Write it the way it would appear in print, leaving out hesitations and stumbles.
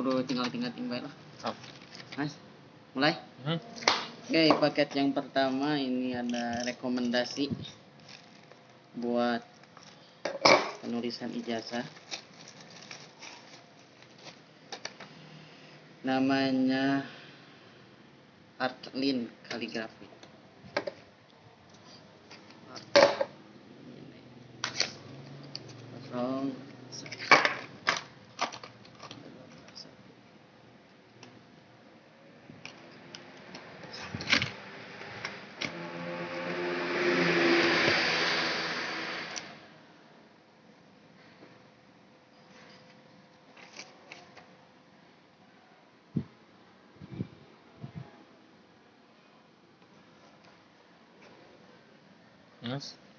kudu tinggal bae lah. Oh. Mas, mulai. Oke, paket yang pertama ini ada rekomendasi buat penulisan ijazah. Namanya Artlin Kaligrafi. Kosong. Yes.